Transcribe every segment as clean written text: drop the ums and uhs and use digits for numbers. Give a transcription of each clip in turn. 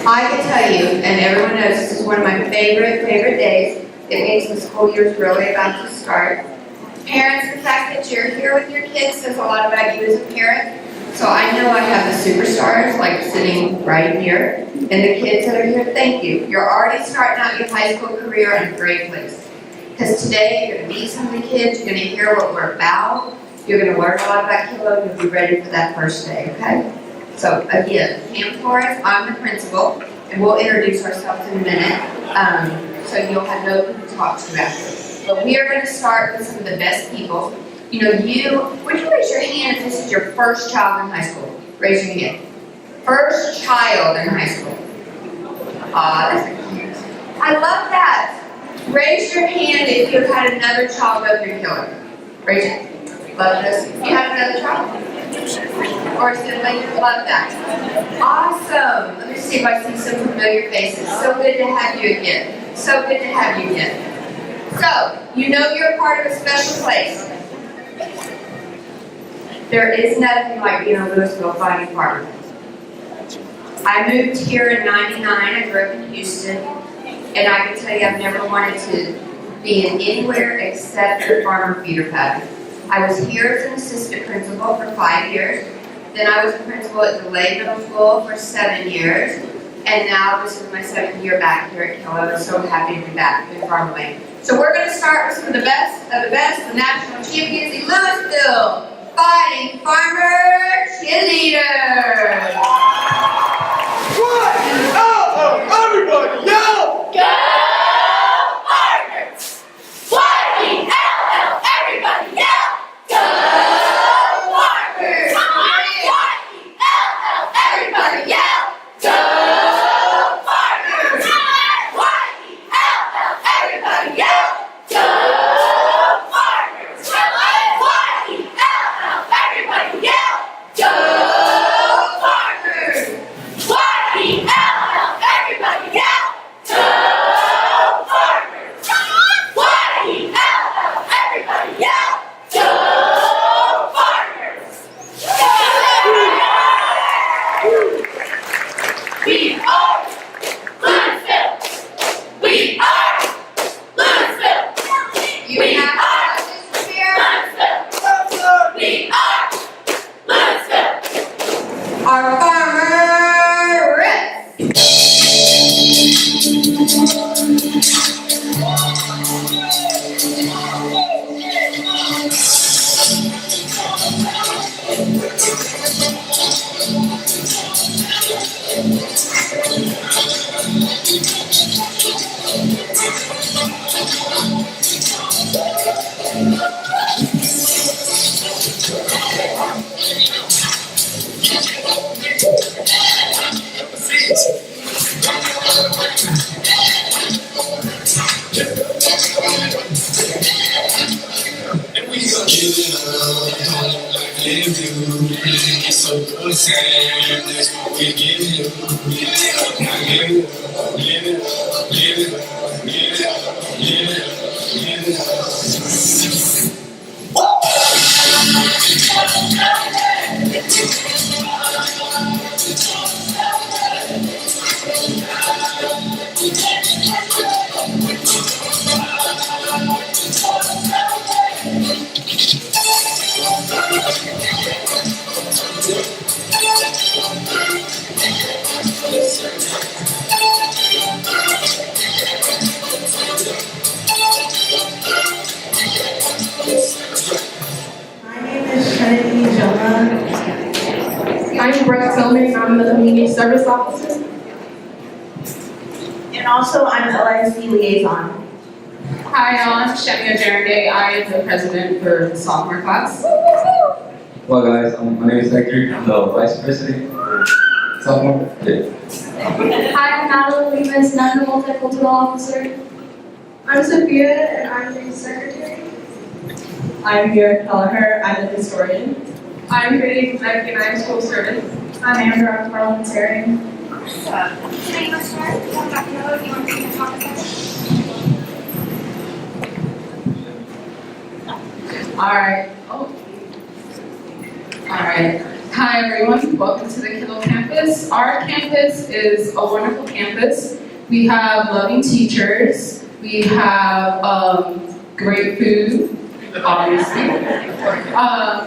I can tell you, and everyone knows, this is one of my favorite days. It means the school year is really about to start. Parents, the fact that you're here with your kids says a lot about you as a parent. So I know I have the superstars like sitting right here, and the kids that are here, thank you. You're already starting out your high school career in a great place. Because today you're going to meet some of the kids, you're going to hear what we're about, you're going to learn a lot about Kilo, and you'll be ready for that first day, okay? So again, Pam Flores, I'm the principal, and we'll introduce ourselves in a minute, so you'll have no one to talk to after. But we are going to start with some of the best people. You know, would you raise your hand if this is your first child in high school? Raise your hand. First child in high school. That's cute. I love that. Raise your hand if you've had another child go through Kilo. Raise your hand. Love this. You have another child? Or sibling? Love that. Awesome. Let me see if I see some familiar faces. So good to have you again. So good to have you again. So, you know you're part of a special place. There is nothing like being a Louisville Fire Department. I moved here in '99. I grew up in Houston. And I can tell you I've never wanted to be in anywhere except the farmer feeder pattern. I was here as an assistant principal for 5 years. Then I was a principal at DeLay Middle School for 7 years. And now this is my 7th year back here at Kilo. I'm so happy to be back in Farm Lane. So we're going to start with some of the best of the best, the national champions in Louisville Fighting Farmer Cheerleaders. Everybody yell! Go Farmers! Y-E-L-L, everybody yell! Go Farmers! Y-E-L-L, everybody yell! Go Farmers! Y-E-L-L, everybody yell! Go Farmers! Y-E-L-L, everybody yell! Go Farmers! Y-E-L-L, everybody yell! Go Farmers! Y-E-L-L, everybody yell! Go Farmers! We are Louisville! We are Louisville! You have to here. Louisville! We are Louisville! Our farmer Rex. And we gon' give it up like they do. It's so good, Sam. That's what we give you. Now give it up, give it up, give it up, give it up, give it up, give it up. My name is Trinity Jonah. I'm Brett Tillman, I'm the Community Service Officer. And also I'm LIC liaison. Hi, I'm Shemia Jeremy. I am the president for the sophomore class. Well, guys, my name is Hector. I'm the vice president for sophomore. Hi, I'm Madeline Lemus, and I'm the multicultural officer. I'm Sophia, and I'm the secretary. I'm Garrett Kelleher. I'm the historian. I'm Brittany Beck, and I'm school servant. I'm Amber. I'm parliamentarian. Can you start? You want to know if you want to talk about it? All right. Hi, everyone. Welcome to the Kilo campus. campus. Our campus is a wonderful campus. We have loving teachers. We have great food, obviously.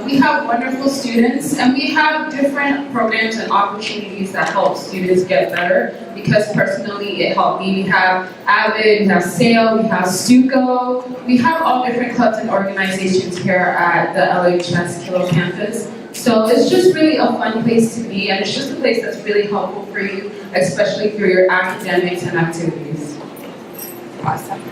We have wonderful students, and we have different programs and opportunities that help students get better, because personally it helped me. We have AVID, we have SAIL, we have STUCO. We have all different clubs and organizations here at the LHS Kilo campus. So it's just really a fun place to be, and it's just a place that's really helpful for you, especially through your academics and activities. Awesome.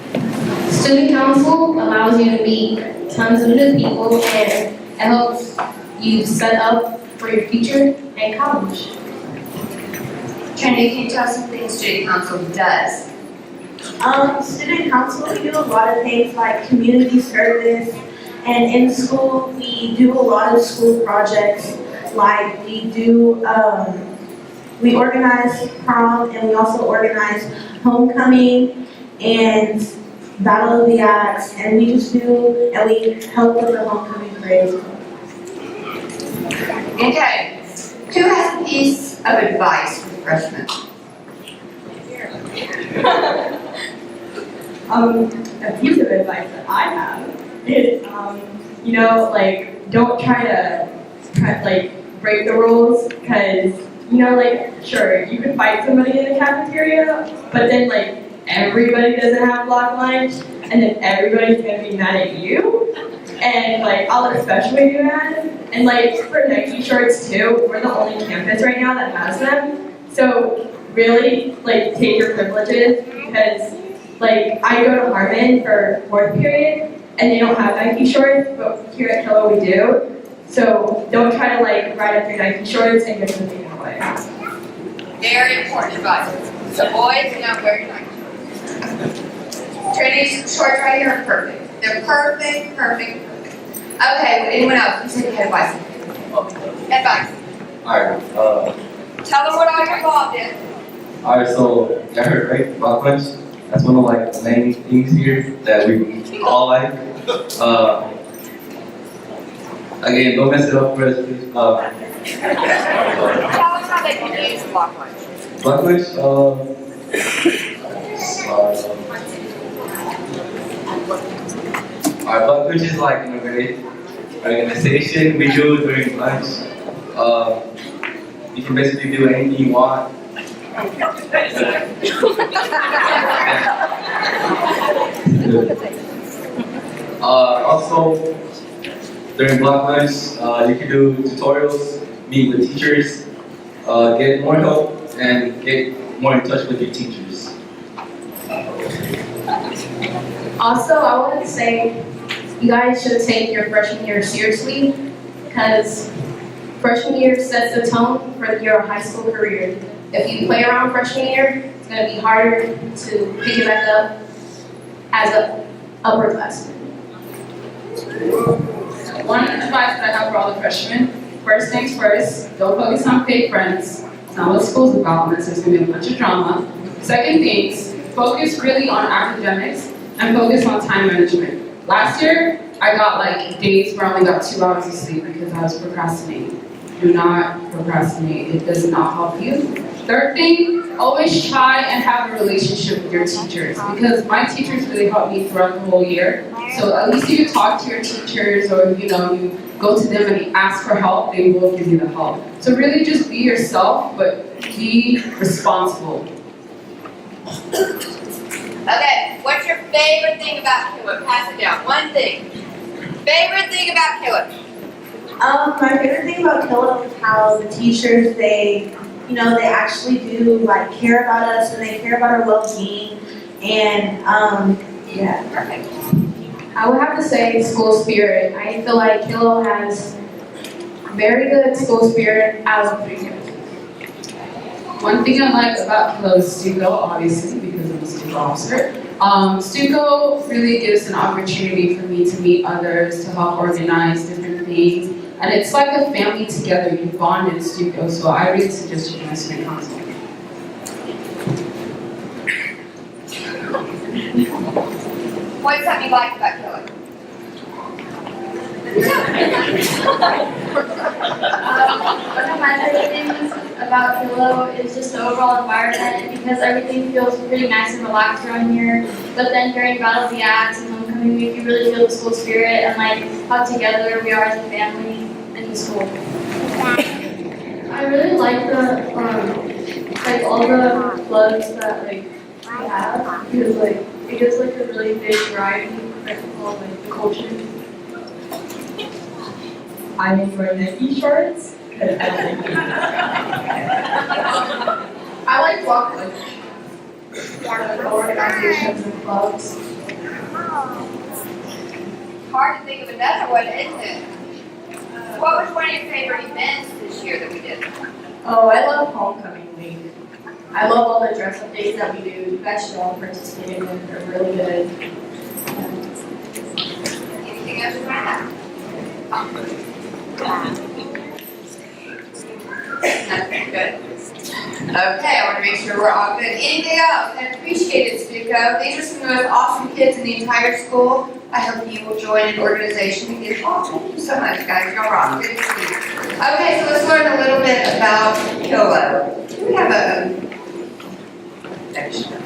Student council allows you to meet tons of new people and it helps you set up for your future and college. Trinity, can you tell us something student council does? Student council, we do a lot of things like community service, and in school, we do a lot of school projects, like we organize prom, and we also organize homecoming and Battle of the Axe, and we help with the homecoming parade. Okay, who has a piece of advice for the freshmen? A piece of advice that I have is, don't try to break the rules, because, sure, you can fight somebody in the cafeteria, but then, everybody doesn't have block lunch, and then everybody's gonna be mad at you, and, I'll especially be mad, and, for Nike shorts, too, we're the only campus right now that has them, so really, take your privileges, because, I go to Harmon for 4th period, and they don't have Nike shorts, but here at Kilo we do. So don't try to ride up your Nike shorts and give them taken away. Very important advice. So boys, now wear your Nike shorts. Trinity's shorts right here are perfect. They're perfect, perfect, perfect. Okay, anyone else? You said you had advice. Advice. Alright, Tell them what all you're involved in. alright, so you heard, right? Block lunch. That's one of the main things here that we all like. Again, don't mess it up for us, please. Tell us how they can use block lunch. Block lunch, our block lunch is an organization we do during lunch. You can basically do anything you want. Also, during block lunch, you can do tutorials, meet with teachers, get more help, and get more in touch with your teachers. Also, I wanted to say you guys should take your freshman year seriously, because freshman year sets the tone for your high school career. If you play around freshman year, it's going to be harder to pick it back up as an upperclassman. One advice that I have for all the freshmen: first things first, don't focus on fake friends. It's not what school's about, unless there's going to be a bunch of drama. Second things, focus really on academics and focus on time management. Last year, I got days where I only got 2 hours of sleep because I was procrastinating. Do not procrastinate, it does not help you. Third thing, always try and have a relationship with your teachers, because my teachers really helped me throughout the whole year. So at least if you talk to your teachers, or you go to them and you ask for help, they will give you the help. So really just be yourself, but be responsible. Okay, what's your favorite thing about Kilo? Pass it down. One thing. Favorite thing about Kilo? My favorite thing about Kilo is how the teachers, they actually do care about us, and they care about our well-being, and yeah. Perfect. I would have to say school spirit. I feel like Kilo has very good school spirit out of 3 campuses. One thing I like about Kilo is STUCO, obviously, because I'm a STUCO officer. STUCO really gives an opportunity for me to meet others, to help organize different things. And it's like a family together. You bond in STUCO, so I really suggest you join student council. What's something you like about Kilo? One of my favorite things about Hilo is just the overall environment, because everything feels pretty nice and relaxed around here. But then during Battle of the Axe and Homecoming Week, you really feel the school spirit and like how together we are as a family in the school. I really like the like all the clubs that like we have, because like it gives like a really big variety of like the culture. I enjoy Nike shorts. 'Cause I like Nike. I like walking. The organizations and clubs. Hard to think of another one, isn't it? What was one of your favorite events this year that we did? Oh, I love Homecoming Week. I love all the dress up days that we do. You guys should all participate in them. They're really good. Anything else you want to add? Nothing good. Okay, I want to make sure we're all good. Anything else? I appreciate it, Stuco. These are some of the most awesome kids in the entire school. I hope you will join an organization and get, oh, thank you so much, guys. Y'all rock. Good to see you. Okay, so let's learn a little bit about Hilo. Do we have a extra?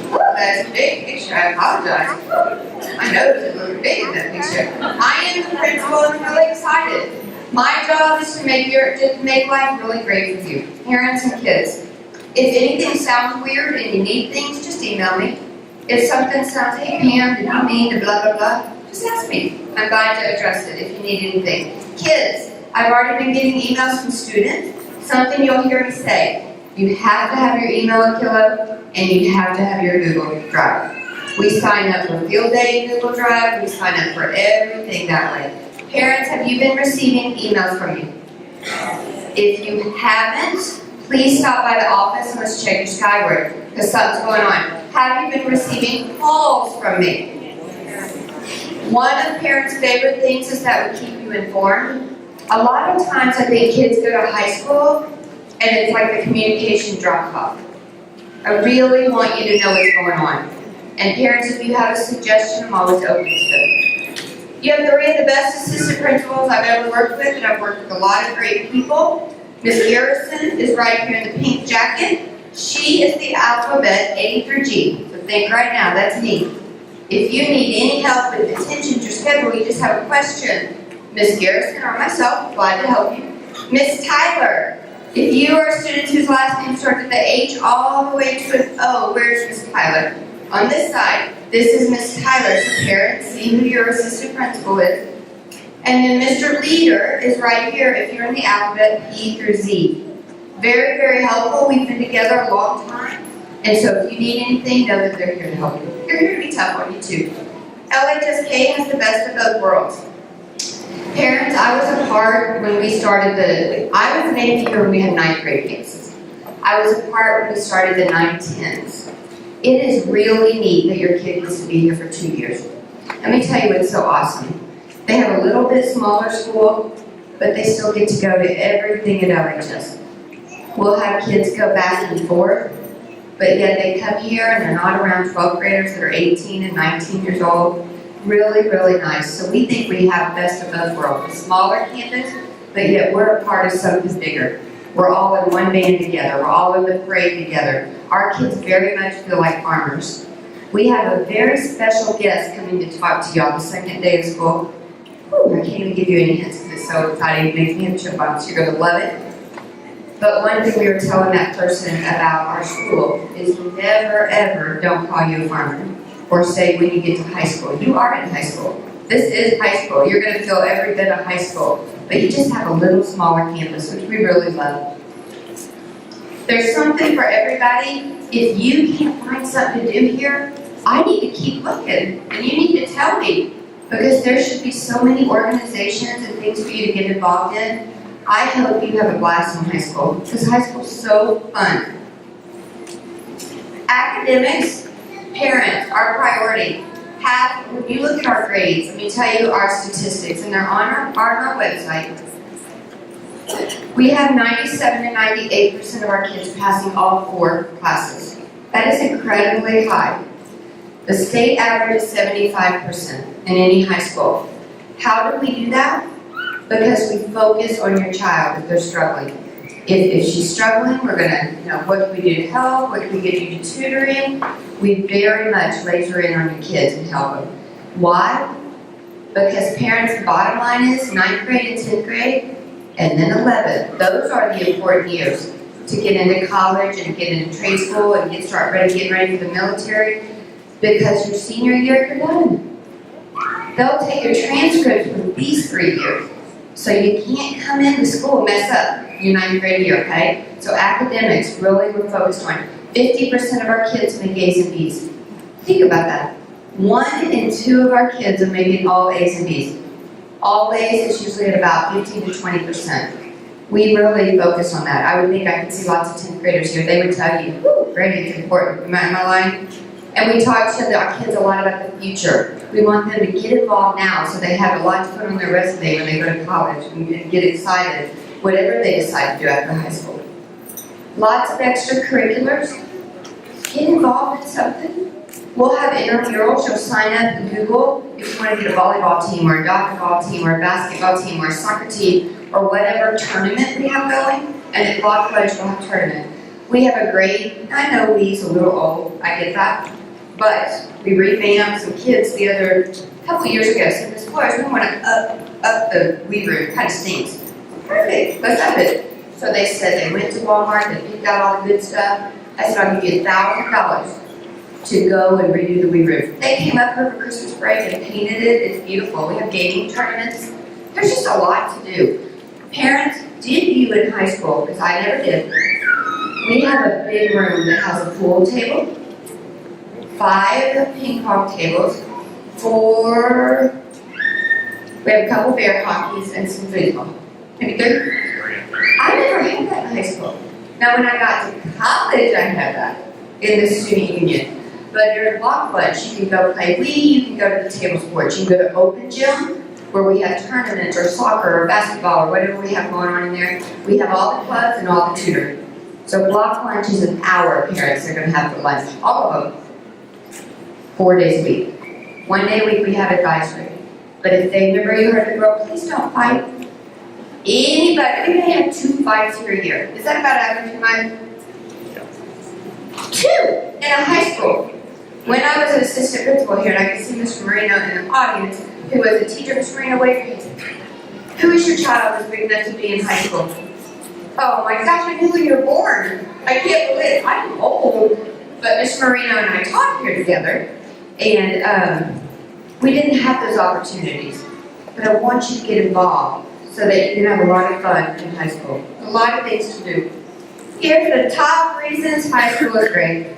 Oh, that's a big picture. I apologize. My nose is a little big in that picture. I am the principal and I'm really excited. My job is to make life really great for you, parents and kids. If anything sounds weird and you need things, just email me. If something sounds, hey Pam, did you mean to blah blah blah, just ask me. I'm glad to address it if you need anything. Kids, I've already been getting emails from students. Something you'll hear me say. You have to have your email at Hilo, and you have to have your Google Drive. We sign up for Field Day Google Drive. We sign up for everything that way. Parents, have you been receiving emails from me? If you haven't, please stop by the office and let's check your Skyward, because something's going on. Have you been receiving calls from me? One of parents' favorite things is that we keep you informed. A lot of times I think kids go to high school and it's like the communication drops off. I really want you to know what's going on. And parents, if you have a suggestion, I'm always open to them. You have 3 of the best assistant principals I've ever worked with, and I've worked with a lot of great people. Miss Garrison is right here in the pink jacket. She is the alphabet A through G. So think right now, that's me. If you need any help with attention to your schedule, you just have a question, Miss Garrison or myself, glad to help you. Miss Tyler, if you are a student whose last name starts with the H all the way to an O, where's Miss Tyler? On this side, this is Miss Tyler, so parents, see who your assistant principal is. And then Mr. Leader is right here if you're in the alphabet P through Z. Very, very helpful. We've been together a long time. And so if you need anything, know that they're here to help you. They're here to be tough on you too. LHSK has the best of both worlds. Parents, I was a part when we started I was an AP here when we had 9th grade campuses. I was a part when we started the 9-10s. It is really neat that your kid gets to be here for 2 years. Let me tell you what's so awesome. They have a little bit smaller school, but they still get to go to everything at LHS. We'll have kids go back and forth, but yet they come here and they're not around 12th graders that are 18 and 19 years old. Really, really nice. So we think we have best of both worlds. A smaller campus, but yet we're a part of something bigger. We're all in one band together. We're all in the parade together. Our kids very much feel like farmers. We have a very special guest coming to talk to y'all the second day of school. Whew, I can't even give you any hints because it's so exciting. It makes me have chipmunks. You're going to love it. But one thing we were telling that person about our school is never, ever don't call you a farmer or say when you get to high school. You are in high school. This is high school. You're going to feel every bit of high school. But you just have a little smaller campus, which we really love. There's something for everybody. If you can't find something to do here, I need to keep looking. And you need to tell me. Because there should be so many organizations and things for you to get involved in. I hope you have a blast in high school. Because high school is so fun. Academics, parents, our priority. When you look at our grades, let me tell you our statistics, and they're on our website. We have 97 to 98% of our kids passing all 4 classes. That is incredibly high. The state average is 75% in any high school. How do we do that? Because we focus on your child if they're struggling. If she's struggling, we're gonna, what can we do to help? What can we get you to tutoring? We very much laser in on your kids and help them. Why? Because parents, the bottom line is 9th grade and 10th grade, and then 11th. Those are the important years to get into college and get into trade school and getting ready for the military. Because your senior year, you're done. They'll take your transcripts for these 3 years. So you can't come into school and mess up your 9th grade year, okay? So academics, really we're focused on. 50% of our kids make A's and B's. Think about that. 1 in 2 of our kids are making all A's and B's. All A's is usually at about 15 to 20%. We really focus on that. I would think I could see lots of 10th graders here. They would tell you, grading's important. Am I lying? And we talk to our kids a lot about the future. We want them to get involved now so they have a lot to put on their resume when they go to college and get excited, whatever they decide to do after high school. Lots of extracurriculars. Get involved in something. We'll have intramurals. You'll sign up and Google if you want to get a volleyball team or a dodgeball team or a basketball team or a soccer team or whatever tournament we have going. And at Block Lunch we'll have a tournament. We have a great, I know we's a little old, I get that. But we revamped some kids couple years ago. So this boys, we want to up the weed room. It kind of stinks. Perfect, let's up it. So they said they went to Walmart, they picked out all the good stuff. I said, I'll give you $1,000 to go and redo the weed room. They came up over Christmas break and painted it. It's beautiful. We have gaming tournaments. There's just a lot to do. Parents, did you in high school, because I never did, we have a big room that has a pool table, 5 ping pong tables, 4, we have a couple bear hockeys and some foosball. Maybe 3. I never had that in high school. Now when I got to college, I had that in the student union. But during Block Lunch, you can go play Wii, you can go to the table sports, you can go to open gym, where we have tournaments or soccer or basketball or whatever we have going on in there. We have all the clubs and all the tutoring. So Block Lunch is an hour parents are going to have for lunch, all of them, 4 days a week. 1 day a week we have advisory. But if they've never heard the girl, please don't fight. Anybody, we may have 2 fights here a year. Is that about average in my? 2 in a high school. When I was an assistant principal here, and I could see Mr. Marino in the audience, who was a teacher, Mr. Marino, wave your hands. Who is your child that's big enough to be in high school? Oh my gosh, I knew when you were born. I can't believe it. I'm old. But Mr. Marino and I taught here together, and we didn't have those opportunities. But I want you to get involved so that you can have a lot of fun in high school. A lot of things to do. Here's the top reasons high school is great.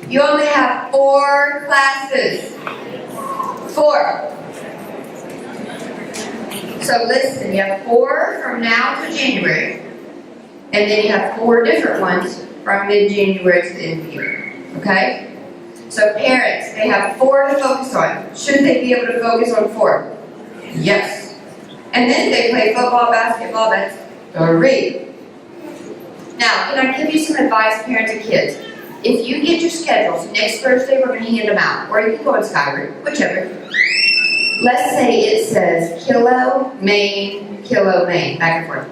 You only have 4 classes. 4. So listen, you have 4 from now to January, and then you have 4 different ones from mid-January to the end of the year, okay? So parents, they have 4 to focus on. Should they be able to focus on 4? Yes. And then they play football, basketball, that's 3. Now, can I give you some advice, parents and kids? If you get your schedules, next Thursday we're going to hand them out, or you can go on Skyward, whichever. Let's say it says Kilo, Maine, back and forth.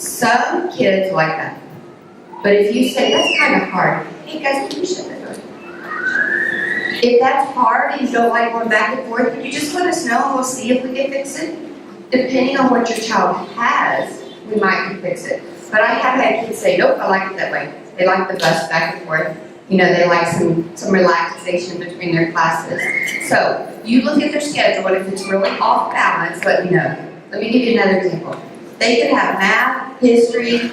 Some kids like that. But if you say, that's kind of hard, hey guys, can you shut that door? If that's hard and you don't like going back and forth, could you just let us know and we'll see if we can fix it? Depending on what your child has, we might can fix it. But I have had kids say, nope, I like it that way. They like the bus back and forth. You know, they like some relaxation between their classes. So, you look at their schedule, and if it's really off balance, let me know. Let me give you another example. They could have math, history,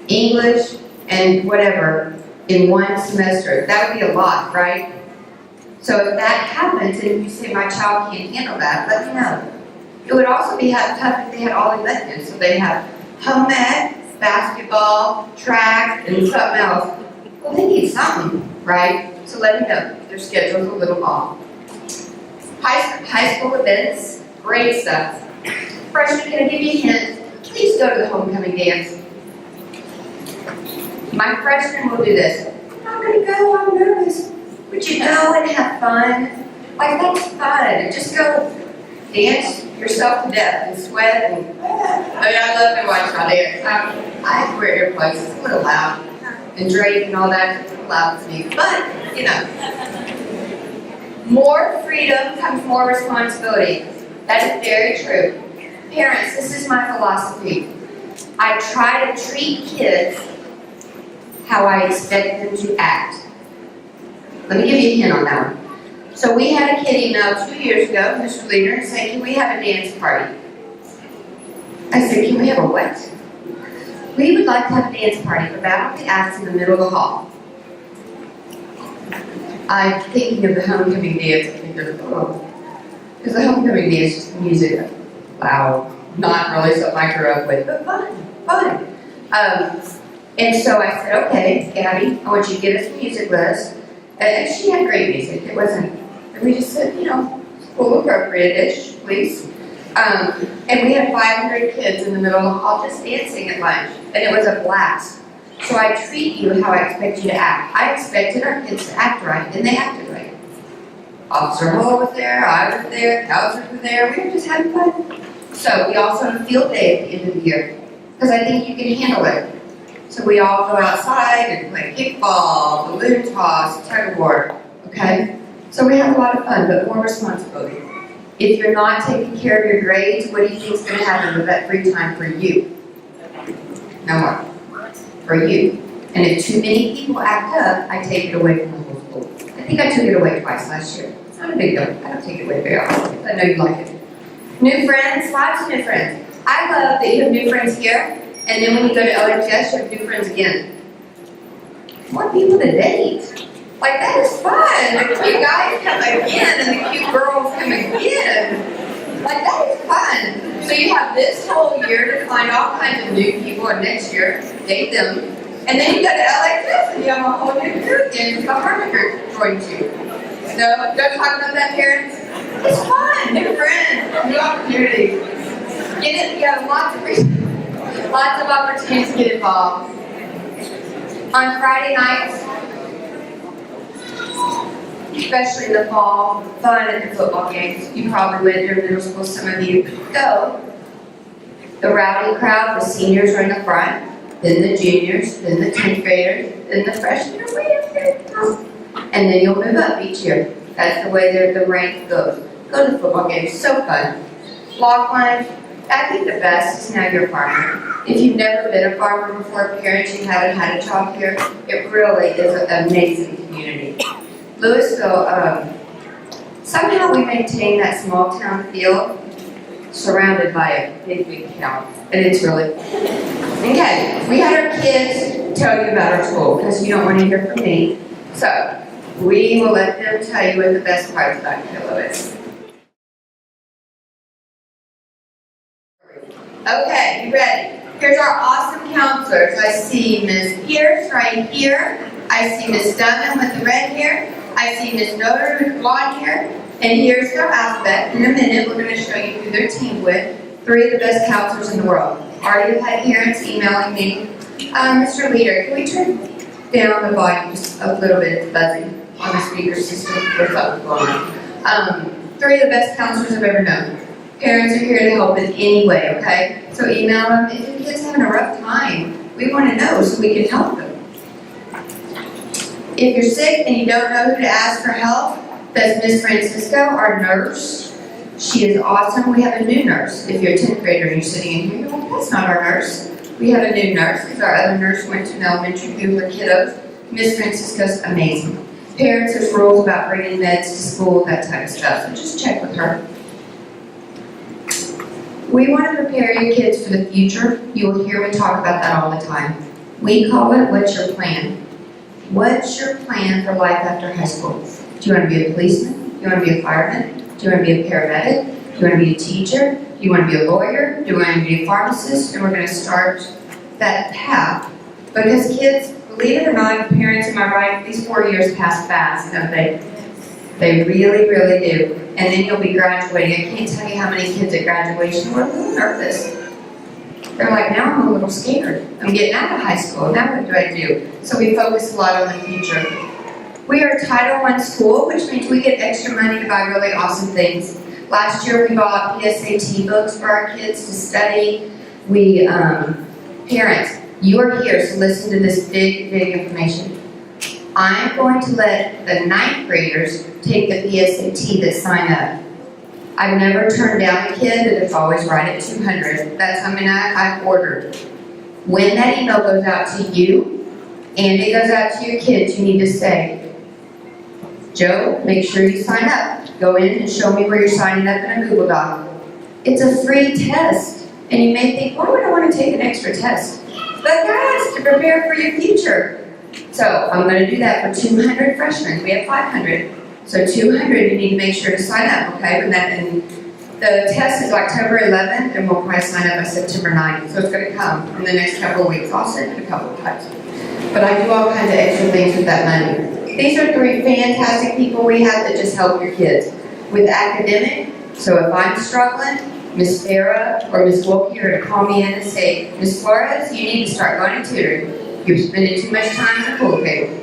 English, and whatever in one semester. That would be a lot, right? So if that happens, and you say my child can't handle that, let me know. It would also be tough if they had all electives. So they have home ec, basketball, track, and something else. Well, they need something, right? So let me know. Their schedule's a little off. High school events, great stuff. Freshmen, can I give you a hint? Please go to the homecoming dance. My freshmen will do this. I'm not going to go, I'm nervous. Would you go and have fun? Like, that's fun. Just go dance yourself to death and sweat and, I love to watch y'all dance. I have to wear earplugs, it's a little loud, and Drake and all that, it's a little loud to me, but, you know. More freedom comes more responsibility. That is very true. Parents, this is my philosophy. I try to treat kids how I expect them to act. Let me give you a hint on that one. So we had a kid email 2 years ago, Mr. Leader, and say, can we have a dance party? I said, can we have a what? We would like to have a dance party for Battle of the Axe in the middle of the hall. I'm thinking of the homecoming dance, I think there's, because the homecoming dance is just music, loud, not really something I grew up with, but fun. And so I said, okay, Gabby, I want you to get us a music list. And she had great music. It wasn't, and we just said, you know, school appropriate-ish, please. And we had 500 kids in the middle of the hall just dancing at lunch, and it was a blast. So I treat you how I expect you to act. I expected our kids to act right, and they acted right. Officer Hall was there, I was there, counselors were there, we were just having fun. So we also had a field day at the end of the year, because I think you can handle it. So we all go outside and play kickball, balloon toss, tug of war, okay? So we have a lot of fun, but more responsibility. If you're not taking care of your grades, what do you think is going to happen with that free time for you? No more. For you. And if too many people act up, I take it away from the whole school. I think I took it away twice last year. It's not a big deal. I don't take it away very often. I know you like it. New friends, lots of new friends. I love that you have new friends here. And then when you go to LHS, you have new friends again. More people to date. Like, that is fun. The cute guys come again, and the cute girls come again. Like, that is fun. So you have this whole year to find all kinds of new people, and next year, date them. And then you go to LHS, and you have a whole new group again, because the Harvard joined you. So, don't talk about that, parents. It's fun. New friends, new opportunities. Get it, you have lots of opportunities to get involved. On Friday nights, especially in the fall, fun at the football games. You probably went during middle school, some of you go. The rowdy crowd, the seniors are in the front, then the juniors, then the 10th graders, then the freshmen are way up there. And then you'll move up each year. That's the way the rank goes. Go to the football games, so fun. Block lines, I think the best is now you're a farmer. If you've never been a farmer before, parents, you haven't had a job here, it really is an amazing community. Louisville, somehow we maintain that small town feel surrounded by a big town, and it's really, okay, we had our kids tell you about our school, because you don't want to hear from me, so we will let them tell you what the best parts about Kilo is. Okay, you ready? Here's our awesome counselors. I see Ms. Pierce right here. I see Ms. Dunham with the red hair. I see Ms. Noter with blonde hair. And here's their alphabet. In a minute, we're going to show you who they're teamed with. 3 of the best counselors in the world. Already had parents emailing me. Mr. Leader, can we turn down the volume just a little bit? It's buzzing on the speaker system. There's something going on. 3 of the best counselors I've ever known. Parents are here to help in any way, okay? So email them. If your kid's having a rough time, we want to know so we can help them. If you're sick and you don't know who to ask for help, that's Miss Francisco, our nurse. She is awesome. We have a new nurse. If you're a 10th grader and you're sitting in here, you're like, that's not our nurse. We have a new nurse because our other nurse went to an elementary school with kiddos. Miss Francisco's amazing. Parents, there's rules about bringing meds to school, that type of stuff, so just check with her. We want to prepare your kids for the future. You will hear me talk about that all the time. We call it, what's your plan? What's your plan for life after high school? Do you want to be a policeman? Do you want to be a fireman? Do you want to be a paramedic? Do you want to be a teacher? Do you want to be a lawyer? Do you want to be a pharmacist? And we're going to start that path. Because kids, believe it or not, parents, am I right? These 4 years pass fast, don't they? They really, really do. And then you'll be graduating. I can't tell you how many kids at graduation were a little nervous. They're like, now I'm a little scared. I'm getting out of high school. Now what do I do? So we focus a lot on the future. We are a Title I school, which means we get extra money to buy really awesome things. Last year, we bought PSAT books for our kids to study. Parents, you are here, so listen to this big information. I'm going to let the 9th graders take the PSAT that sign up. I've never turned down a kid that is always right at 200. That's something I've ordered. When that email goes out to you, and it goes out to your kids, you need to say, Joe, make sure you sign up. Go in and show me where you're signing up in a Google Doc. It's a free test. And you may think, why would I want to take an extra test? But guys, to prepare for your future. So I'm going to do that for 200 freshmen. We have 500. So 200, you need to make sure to sign up, okay? And the test is October 11th, and we'll probably sign up by September 9th. So it's going to come in the next couple of weeks. I'll send it a couple of times. But I do all kinds of extra things with that money. These are 3 fantastic people we have that just help your kids. With academic, so if I'm struggling, Miss Farah or Miss Wilkie are to call me in and say, Miss Flores, you need to start going to tutoring. You're spending too much time in the pool table.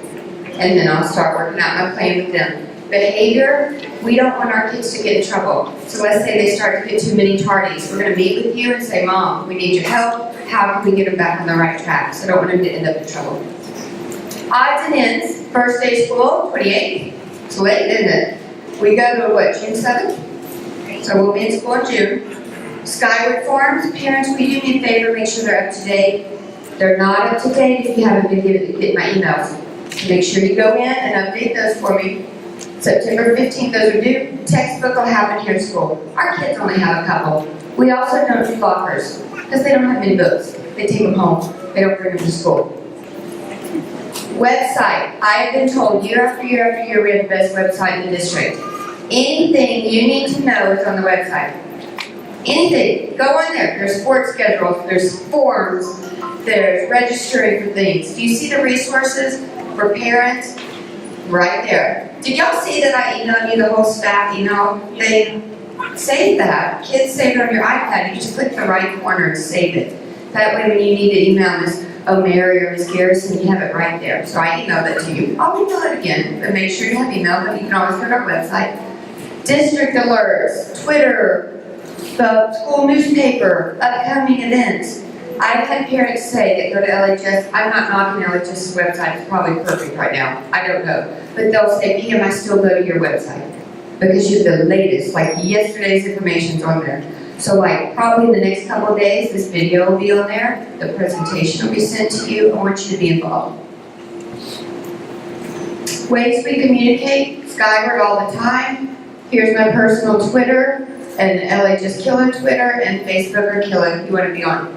And then I'll start working out my plan with them. Behavior, we don't want our kids to get in trouble. So let's say they start to get too many tardies. We're going to meet with you and say, Mom, we need your help. How can we get them back on the right track? So I don't want them to end up in trouble. Odds and ends, first day of school, 28th. It's late, isn't it? We go to what, June 7th? So we'll be in school in June. Skyward forms, parents, will you do me a favor, make sure they're up to date. They're not up to date if you haven't been getting my emails. Make sure you go in and update those for me. September 15th, those are due. Textbook will happen here at school. Our kids only have a couple. We also don't do lockers because they don't have many books. They take them home. They don't bring them to school. Website. I have been told year after year after year we have the best website in the district. Anything you need to know is on the website. Anything. Go on there. There's sports schedules. There's forms. There's registering for things. Do you see the resources for parents? Right there. Did y'all see that I emailed you the whole staff email thing? Save that. Kids save it on your iPad. You just click the right corner and save it. That way when you need to email Miss O'Mary or Miss Garrison, you have it right there. So I emailed it to you. I'll email it again, but make sure you have email, but you can always go to our website. District alerts, Twitter, the school newspaper, upcoming events. I've had parents say that go to LHS, I'm not knocking LHS's website, it's probably perfect right now, I don't know. But they'll say, Pam, I still go to your website. Because you're the latest, like yesterday's information's on there. So like probably in the next couple of days, this video will be on there, the presentation will be sent to you, I want you to be involved. Ways we communicate, Skyward all the time. Here's my personal Twitter, and LHS Killer Twitter, and Facebook or Killer if you want to be on.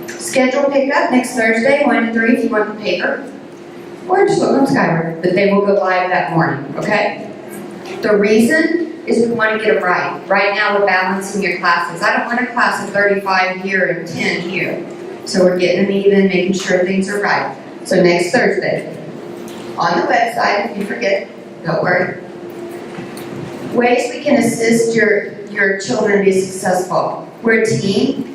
Schedule pickup next Thursday, 1 to 3 if you want the paper. Or just look on Skyward, but they will go live that morning, okay? The reason is we want to get them right. Right now we're balancing your classes. I don't want a class of 35 here and 10 here. So we're getting them even, making sure things are right. So next Thursday, on the website, if you forget, don't worry. Ways we can assist your children to be successful. We're a team.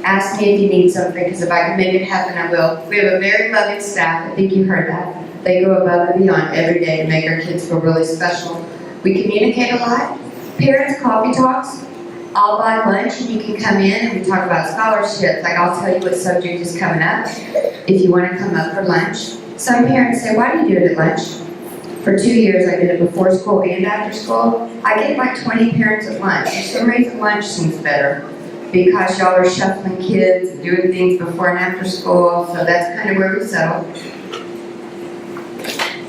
Ask me if you need something, because if I can make it happen, I will. We have a very loving staff. I think you heard that. They go above and beyond every day to make our kids feel really special. We communicate a lot. Parents coffee talks. I'll buy lunch and you can come in and we talk about scholarships. Like I'll tell you what subject is coming up if you want to come up for lunch. Some parents say, why do you do it at lunch? For 2 years I did it before school and after school. I get like 20 parents at lunch. For some reason lunch seems better because y'all are shuffling kids and doing things before and after school. So that's kind of where we settle.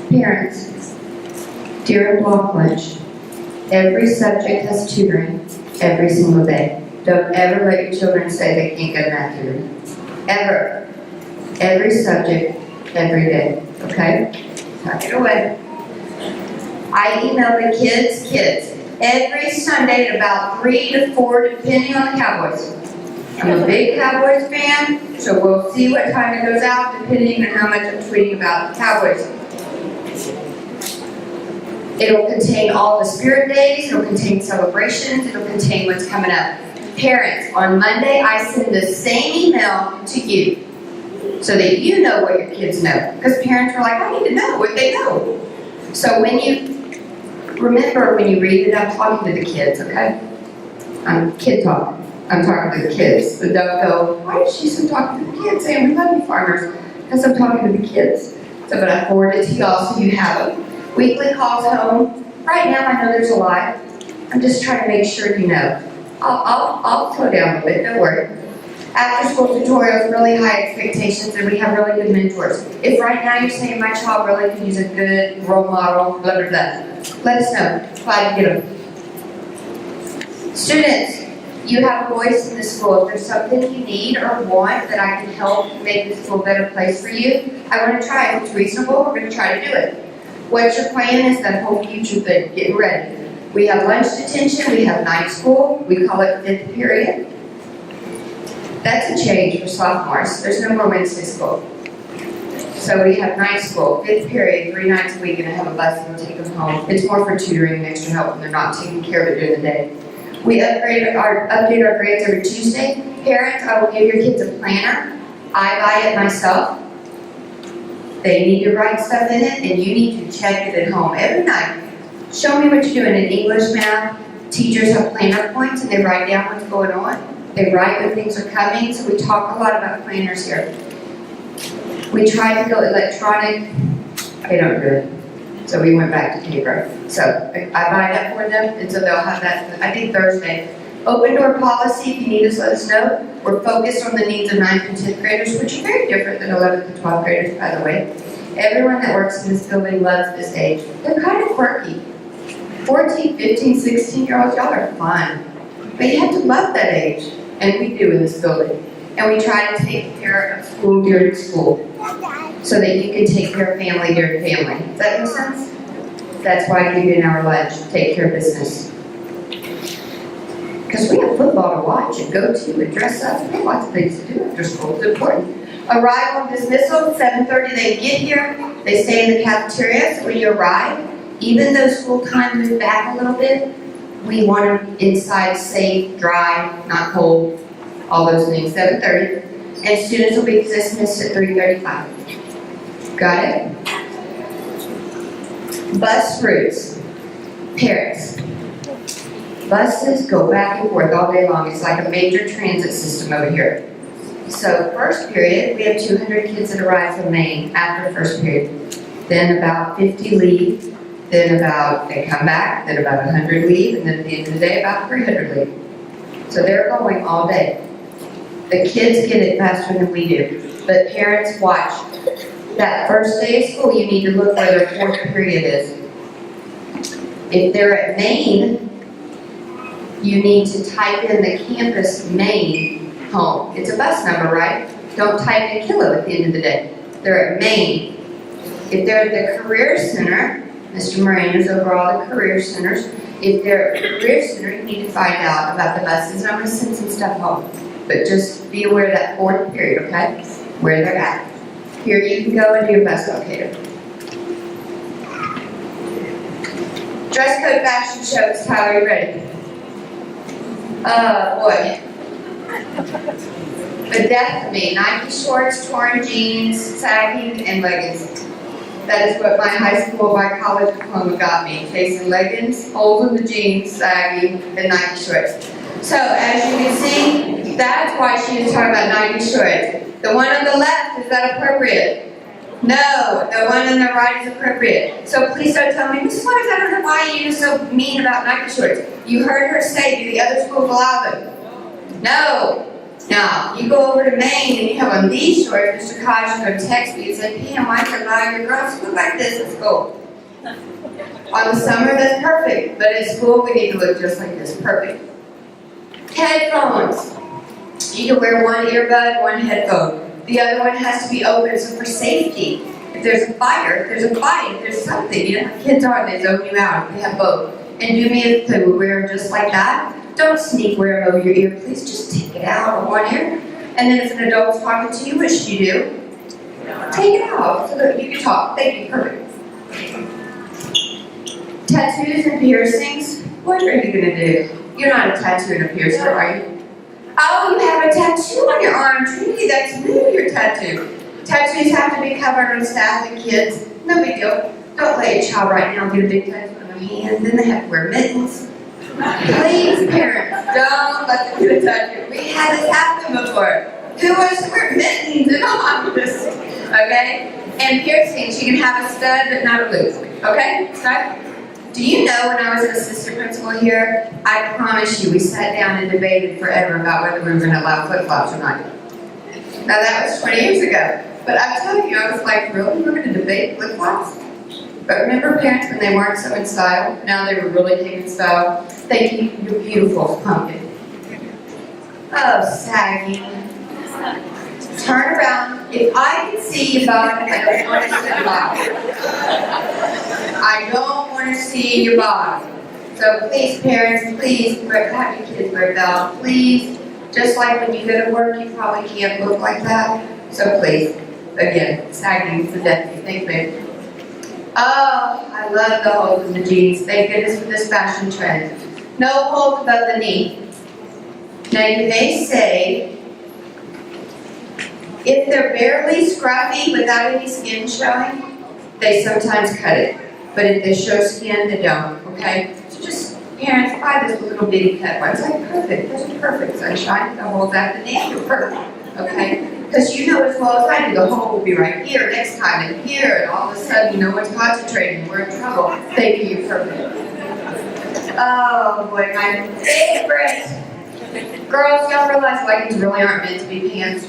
Parents, during block lunch, every subject has tutoring every single day. Don't ever let your children say they can't get math tutoring. Ever. Every subject, every day. Okay? Tuck it away. I email the kids, every Sunday at about 3 to 4, depending on the Cowboys. I'm a big Cowboys fan, so we'll see what time it goes out, depending on how much I'm tweeting about the Cowboys. It'll contain all the spirit days, it'll contain celebrations, it'll contain what's coming up. Parents, on Monday, I send the same email to you so that you know what your kids know. Because parents are like, I need to know what they know. So when you Remember, when you read it, I'm talking to the kids, okay? I'm kid talk. I'm talking to the kids. So don't go, why is she so talking to the kids? Saying, we love you, farmers. Because I'm talking to the kids. So, but I forward it to y'all so you have them. Weekly calls home. Right now, I know there's a lot. I'm just trying to make sure you know. I'll slow down a bit, don't worry. After school tutorials, really high expectations, and we have really good mentors. If right now you're saying my child really could use a good role model, blah, blah, blah, let us know. Glad to get them. Students, you have a voice in the school. If there's something you need or want that I can help make the school a better place for you, I want to try. If it's reasonable, we're going to try to do it. What your plan is, that whole future thing, getting ready. We have lunch detention, we have night school, we call it 5th period. That's a change for sophomores. There's no more Wednesday school. So we have night school, 5th period, 3 nights a week, and I have a bus and we'll take them home. It's more for tutoring and extra help when they're not taking care of it during the day. We update our grades every Tuesday. Parents, I will give your kids a planner. I buy it myself. They need to write stuff in it, and you need to check it at home every night. Show me what you're doing in English, math. Teachers have planner points, and they write down what's going on. They write when things are coming, so we talk a lot about planners here. We tried to go electronic. They don't do it. So we went back to paper. So I buy that for them, and so they'll have that, I think, Thursday. Open door policy, if you need us, let us know. We're focused on the needs of 9th and 10th graders, which are very different than 11th and 12th graders, by the way. Everyone that works in this building loves this age. They're kind of quirky. 14, 15, 16-year-olds, y'all are fun. But you have to love that age, and we do in this building. And we try to take care of school during school, so that you can take care of family during family. Does that make sense? That's why I give you an hour lunch, take care of business. Because we have football to watch and go to and dress up. We have lots of things to do after school. It's important. Arrival and dismissal, 7:30 they get here. They stay in the cafeteria, so when you arrive, even though school time moved back a little bit, we want them inside, safe, dry, not cold, all those things, 7:30. And students will be dismissed at 3:35. Got it? Bus routes. Parents. Buses go back and forth all day long. It's like a major transit system over here. So first period, we have 200 kids that arrive from Maine after first period. Then about 50 leave. Then they come back. Then about 100 leave. And then at the end of the day, about 300 leave. So they're going all day. The kids get it faster than we do. But parents, watch. That first day of school, you need to look where their fourth period is. If they're at Maine, you need to type in the campus Maine home. It's a bus number, right? Don't type in Kilo at the end of the day. They're at Maine. If they're at the Career Center, Mr. Miranda's over all the Career Centers. If they're at the Career Center, you need to find out about the buses. I'm going to send some stuff home. But just be aware of that fourth period, okay? Where they're at. Here you can go and do your bus locator. Dress code fashion shows. Tyler, are you ready? Boy. The death of me. Nike shorts, torn jeans, sagging, and leggings. That is what my high school, my college diploma got me. Facing leggings, holes in the jeans, sagging, and Nike shorts. So as you can see, that's why she was talking about Nike shorts. The one on the left, is that appropriate? No, the one on the right is appropriate. So please don't tell me, Mrs. Waters, I don't know why you're so mean about Nike shorts. You heard her say, do the other schools allow them? No. Now, you go over to Maine and you have on these shorts, Mr. Kosh is going to text me and say, Pam, why do you allow your girls to look like this at school? On the summer, that's perfect. But at school, we need to look just like this. Perfect. Headphones. You can wear one earbud, one headphone. The other one has to be open, so for safety. If there's a fire, if there's a fight, if there's something, you know how kids are, they zone you out. They have both. And do me a favor, wear them just like that. Don't sneak wear them over your ear, please. Just take it out on one ear. And then if an adult's talking to you, what should you do? Take it out so that you can talk. Thank you, perfect. Tattoos and piercings. What are you gonna do? You're not a tattoo and a piercer, are you? Oh, you have a tattoo on your arm. Trudy, that's new, your tattoo. Tattoos have to be covered on staff and kids. No big deal. Don't let your child right now get a big tattoo on their hands, then they have to wear mittens. Please, parents, don't let the kids touch you. We had this happen before. Who wants to wear mittens in August? Okay? And piercings, you can have a stud but not a loop. Okay? Stud? Do you know when I was an assistant principal here, I promise you, we sat down and debated forever about whether we were going to allow flip-flops or not. Now that was 20 years ago. But I'm telling you, I was like, really? We're going to debate flip-flops? But remember parents when they weren't so in style? Now they were really taking style. Thank you, you're beautiful, pumpkin. Oh, saggy. Turn around. If I can see your bottom, I don't want to see your bottom. I don't want to see your bottom. So please, parents, please have your kids wear a belt. Please, just like when you go to work, you probably can't look like that. So please, again, sagging to death. Thanks, babe. Oh, I love the holes in the jeans. Thank goodness for this fashion trend. No holes above the knee. Now you may say, if they're barely scruffy without any skin showing, they sometimes cut it. But if they show skin, they don't, okay? So just, parents, buy this little bitty cut one. It's like perfect, those are perfect, sunshine. The holes at the knee are perfect, okay? Because you know as well as I do, the hole will be right here next time and here, and all of a sudden, no one's concentrating, we're in trouble. Thank you, you're perfect. Oh boy, my favorite. Girls, y'all realize leggings really aren't meant to be pants.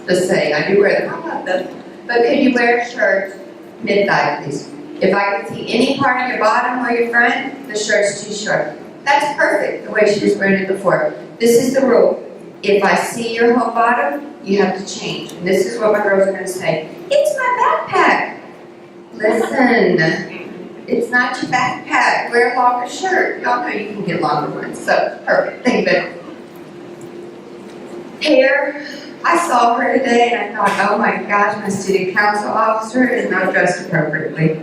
Just saying, I do wear them, I love them. But could you wear a shirt mid-thigh, please? If I can see any part of your bottom or your front, the shirt's too short. That's perfect, the way she was wearing it before. This is the rule. If I see your whole bottom, you have to change. And this is what my girls are going to say. It's my backpack. Listen, it's not your backpack. Wear a longer shirt. Y'all know you can get longer ones. So, perfect. Thank you. Hair. I saw her today and I thought, oh my gosh, my student council officer is not dressed appropriately.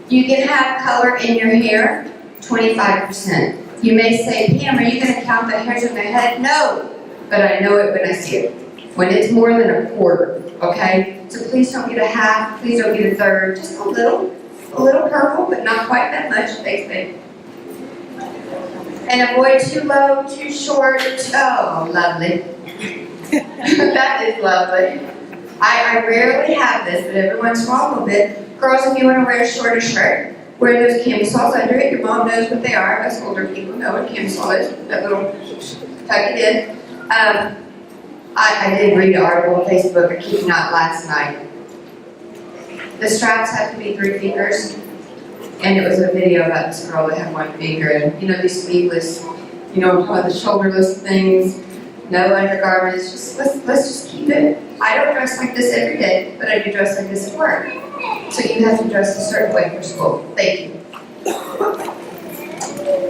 You can have color in your hair, 25%. You may say, Pam, are you going to count the hairs on my head? No, but I know it when I see it. When it's more than a quarter, okay? So please don't get a half, please don't get a third, just a little purple, but not quite that much. Thanks, babe. And avoid too low, too short. Oh, lovely. That is lovely. I rarely have this, but every once in a while a little bit. Girls, if you want to wear a shorter shirt, wear those camisoles under it. Your mom knows what they are. Us older people know what a camisole is. That little tuck it in. I did read an article on Facebook, I kid you not, last night. The straps have to be 3 fingers. And it was a video about this girl that had 1 finger. And you know, these sleeveless, you know, the shoulderless things. No undergarments, just let's just keep it. I don't dress like this every day, but I do dress like this at work. So you have to dress a certain way for school. Thank you.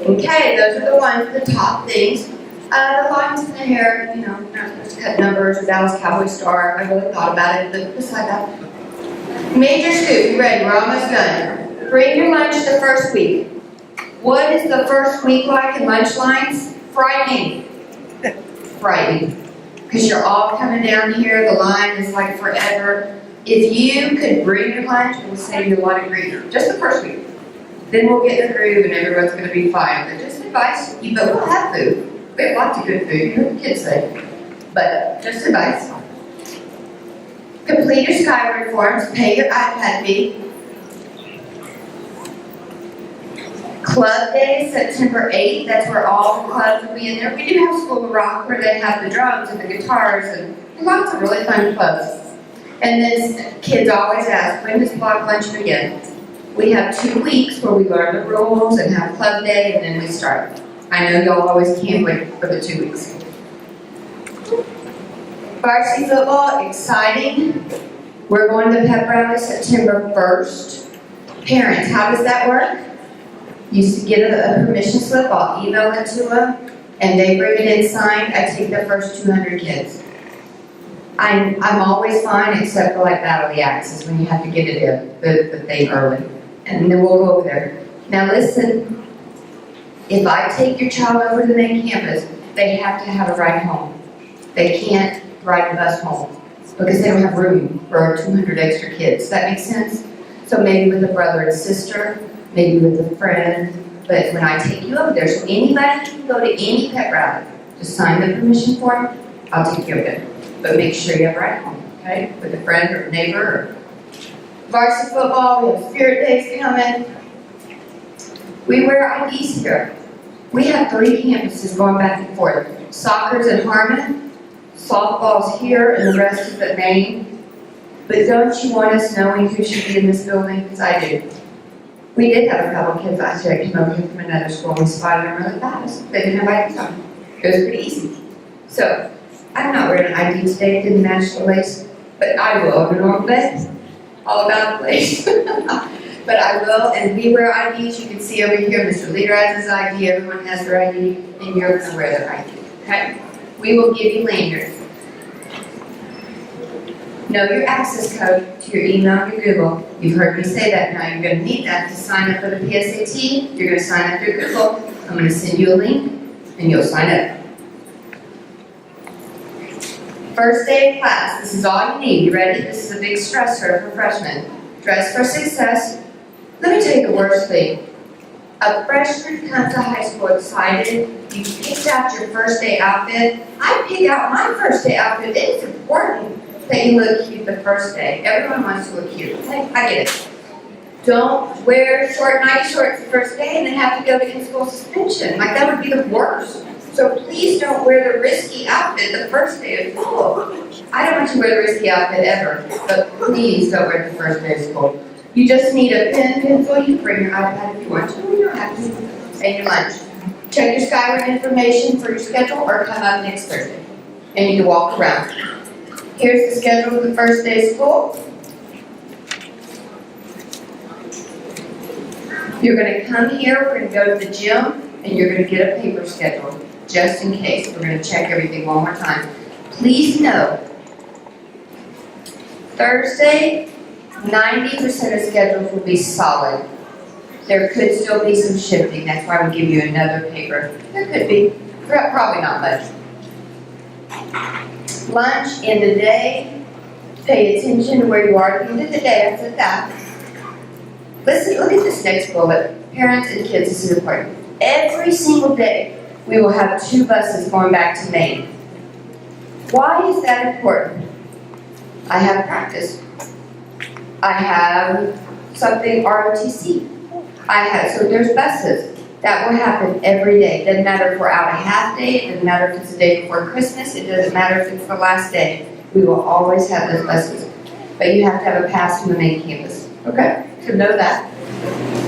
Okay, those are the ones, the top things. The lines in the hair, you know, not supposed to cut numbers or Dallas Cowboy star. I really thought about it, but beside that. Major scoop, you ready? We're almost done. Bring your lunch the first week. What is the first week like in lunch lines? Frightening. Frightening. Because you're all coming down here, the line is like forever. If you could bring your lunch, it will save you a lot of grief. Just the first week. Then we'll get in the groove and everyone's going to be fine. But just advice, but we'll have food. We have lots of good food, you know what the kids say. But just advice. Complete your Skyward forms, pay your iPad fee. Club Day, September 8th, that's where all the clubs will be in there. We do have School of Rock where they have the drums and the guitars and lots of really fun clubs. And then kids always ask, when does block lunch begin? We have 2 weeks where we learn the rules and have Club Day and then we start. I know y'all always can't wait for the 2 weeks. Varsity football, exciting. We're going to pep rally September 1st. Parents, how does that work? Used to get a permission slip, I'll email it to them, and they bring it in signed. I take the first 200 kids. I'm always fine except for like Battle of the Axes when you have to get it in, the thing early. And then we'll go over there. Now listen, if I take your child over to the main campus, they have to have a ride home. They can't ride the bus home because they don't have room for 200 extra kids. Does that make sense? So maybe with a brother and sister, maybe with a friend, but when I take you over there, so anybody can go to any pet rally, just sign the permission form, I'll take care of it. But make sure you have a ride home, okay, with a friend or a neighbor or varsity football, we have spirit days coming. We wear IDs here. We have 3 campuses going back and forth. Soccer's in Harmon, softball's here, and the rest is at Maine. But don't you want us knowing who should be in this building? Because I do. We did have a couple kids last year that came over here from another school, and we spotted them really fast. They didn't have IDs on. It was pretty easy. So, I'm not wearing an ID today, it didn't match the lace, but I will on a normal day. All about the place. But I will, and we wear IDs. You can see over here, Mr. Leader has his ID, everyone has their ID, and you're gonna wear their ID, okay? We will give you lanyards. Know your access code to your email and your Google. You've heard me say that now. You're gonna need that to sign up for the PSAT. You're gonna sign up through Google. I'm gonna send you a link, and you'll sign up. First day of class, this is all you need. You ready? This is a big stressor for freshmen. Dress for success. Let me tell you the worst thing. A freshman comes to high school excited. You picked out your first day outfit. I pick out my first day outfit. It's important that you look cute the first day. Everyone wants to look cute. Okay, I get it. Don't wear short night shorts the first day and then have to go to in-school suspension. Like, that would be the worst. So please don't wear the risky outfit the first day of school. I don't want you to wear the risky outfit ever, but please don't wear it the first day of school. You just need a pen, pencil, you can bring your iPad if you want to, you don't have to, and your lunch. Check your Skyward information for your schedule or come up next Thursday, and you can walk around. Here's the schedule for the first day of school. You're gonna come here, we're gonna go to the gym, and you're gonna get a paper schedule, just in case. We're gonna check everything one more time. Please know, Thursday, 90% of schedules will be solid. There could still be some shifting, that's why we give you another paper. There could be, probably not much. Lunch in the day, pay attention to where you are at the end of the day, I said that. Listen, look at this next bullet. Parents and kids, this is important. Every single day, we will have 2 buses going back to Maine. Why is that important? I have practice. I have something ROTC. So there's buses. That will happen every day. Doesn't matter if we're out a half day, it doesn't matter if it's the day before Christmas, it doesn't matter if it's the last day. We will always have those buses. But you have to have a pass from the main campus, okay? So know that.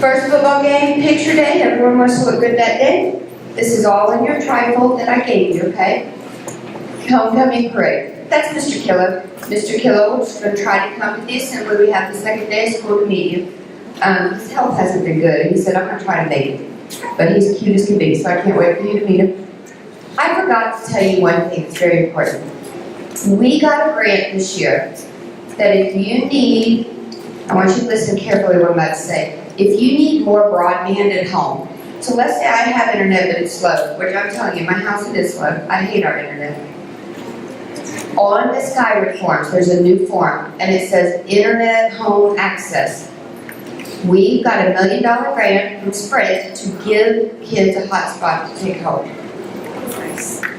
First football game, picture day, everyone wants to look good that day. This is all in your trifold that I gave you, okay? Homecoming parade. That's Mr. Killo. Mr. Killo is going to try to come to the assembly. We have the second day of school to meet you. His health hasn't been good. He said, I'm going to try to make it. But he's cute as can be, so I can't wait for you to meet him. I forgot to tell you one thing that's very important. We got a grant this year that if you need, I want you to listen carefully to what I'm about to say. If you need more broadband at home, so let's say I have internet but it's slow, which I'm telling you, my house it is slow. I hate our internet. On the Skyward forms, there's a new form, and it says Internet Home Access. We've got $1 million grant from Sprint to give kids a hotspot to take home.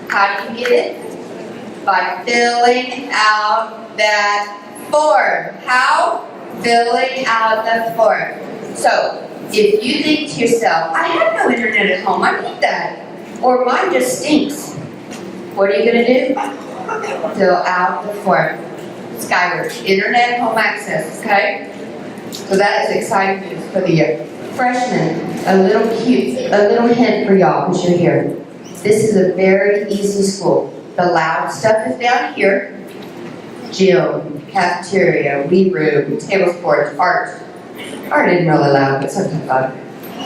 How do you get it? By filling out that form. How? Filling out the form. So, if you think to yourself, I have no internet at home, I need that. Or mine just stinks. What are you going to do? Fill out the form. Skyward, Internet Home Access, okay? So that is exciting news for the year. Freshmen, a little hint for y'all because you're here. This is a very easy school. The loud stuff is down here. Gym, cafeteria, weed room, table sports, art. Art isn't really loud, but sometimes loud.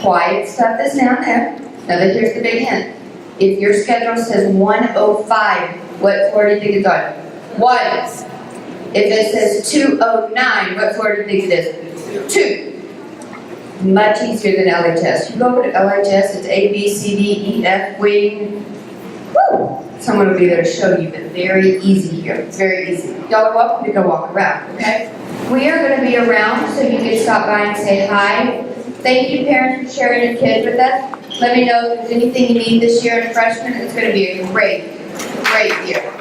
Quiet stuff is down there. Now here's the big hint. If your schedule says 105, what floor do you think it's on? 1. If it says 209, what floor do you think it is? 2. Much easier than LHS. You go over to LHS, it's A, B, C, D, E, F, wing. Woo! Someone will be there to show you, but very easy here. It's very easy. Y'all are welcome to go walk around, okay? We are going to be around, so you can stop by and say hi. Thank you parents for sharing your kids with us. Let me know if there's anything you need this year as a freshman. It's gonna be a great year.